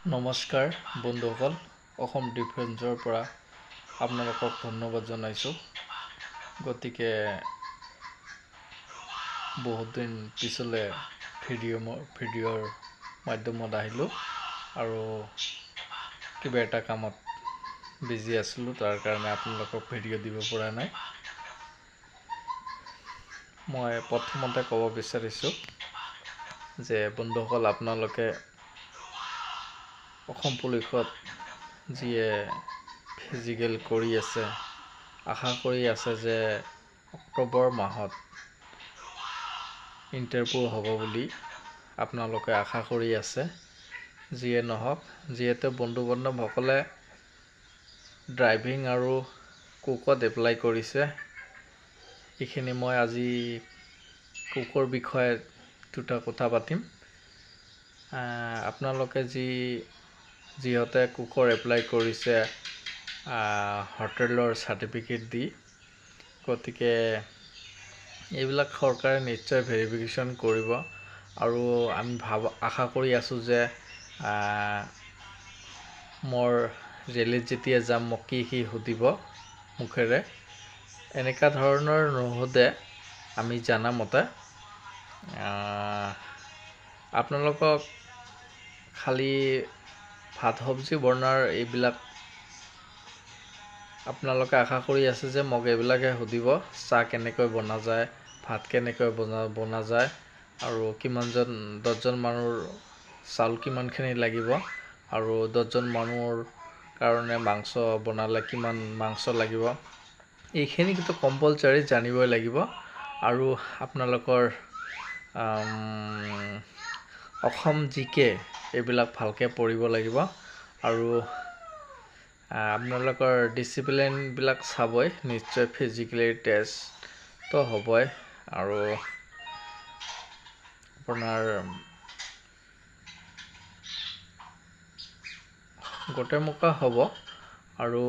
নমস্কাৰ বন্ধুসকল, অসম ডিফেন্সৰ পৰা আপোনালোকক ধন্যবাদ জনাইছোঁ। গতিকে বহুত দিন পিছলৈ ভিডিঅ'ৰ মাধ্যমত আহিলোঁ আৰু কিবা এটা কামত বিজি আছিলোঁ, তাৰ কাৰণে আপোনালোকক ভিডিঅ' দিব পৰা নাই। মই প্ৰথমতে ক'ব বিচাৰিছোঁ যে বন্ধুসকল, আপোনালোকে অসম পুলিচত যিয়ে ফিজিকেল কৰি আছে, আশা কৰি আছে যে অক্টোবৰ মাহত ইণ্টাৰভিউ হ'ব বুলি আপোনালোকে আশা কৰি আছে। যিয়ে নহওক, যিহেতু বন্ধু বান্ধৱসকলে ড্ৰাইভিং আৰু কুকত এপ্লাই কৰিছে, এইখিনি মই আজি কুকৰ বিষয়ে দুটা কথা পাতিম। আপোনালোকে যিহঁতে কুকৰ এপ্লাই কৰিছে হোটেলৰ চাৰ্টিফিকেট দি, গতিকে এইবিলাক চৰকাৰে নিশ্চয় ভেৰিফিকেশ্যন কৰিব আৰু আমি আশা কৰি আছোঁ যে মোৰ ৰেলীত যেতিয়া যাম মোক কি সুধিব মুখেৰে, এনেকুৱা ধৰণৰ নুসুধে। আমি জানামতে আপোনালোকক খালী ভাত চব্জি বনোৱাৰ এইবিলাক আপোনালোকে আশা কৰি আছে যে মোক এইবিলাকে সুধিব। চাহ কেনেকৈ বনা যায়, ভাত কেনেকৈ বনা যায়, আৰু দহজন মানুহৰ চাউল কিমানখিনি লাগিব, আৰু 10জন মানুহৰ কাৰণে মাংস বনালে কিমান মাংস লাগিব, এইখিনি কিন্তু কম্পালচাৰী জানিবই লাগিব। আৰু আপোনালোকৰ অসম GK এইবিলাক ভালকৈ পঢ়িব লাগিব আৰু আপোনালোকৰ ডিচিপ্লিনবিলাক চাবই নিশ্চয়। ফিজিকেলি টেষ্টটো হ'বই আৰু আপোনাৰ গোটেমুখা হ'ব। আৰু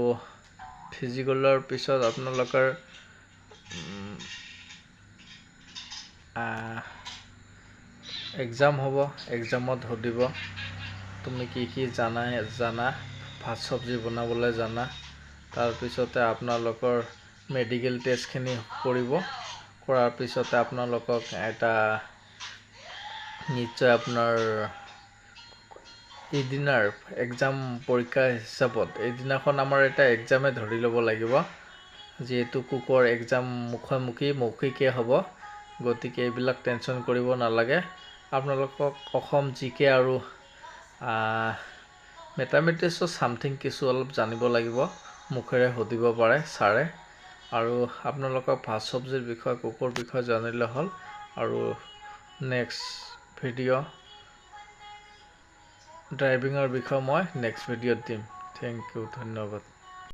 ফিজিকেলৰ পিছত আপোনালোকৰ এক্সাম হ'ব। এক্সামত সুধিব তুমি কি জানা, ভাত চব্জি বনাবলৈ জানা। তাৰপিছতে আপোনালোকৰ মেডিকেল টেষ্টখিনি কৰিব। কৰাৰ পিছতে আপোনালোকক এটা নিশ্চয় আপোনাৰ এইদিনাৰ এক্সাম পৰীক্ষা হিচাপত এইদিনাখন আমাৰ এটা এক্সামে ধৰি ল'ব লাগিব, যিহেতু কুকৰ এক্সাম মৌখিকে হ'ব। গতিকে এইবিলাক টেনশ্যন কৰিব নালাগে। আপোনালোকক অসম GK আৰু মেথামেটিক্সৰ ছামথিং কিছু অলপ জানিব লাগিব, মুখেৰে সুধিব পাৰে ছাৰে। আৰু আপোনালোকক ভাত চব্জিৰ বিষয়ে, কুকৰ বিষয়ে জানিলে হ'ল। আৰু নেক্সট ভিডিঅ' ড্ৰাইভিঙৰ বিষয়ে মই নেক্সট ভিডিঅ'ত দিম। থেংক ইউ, ধন্যবাদ।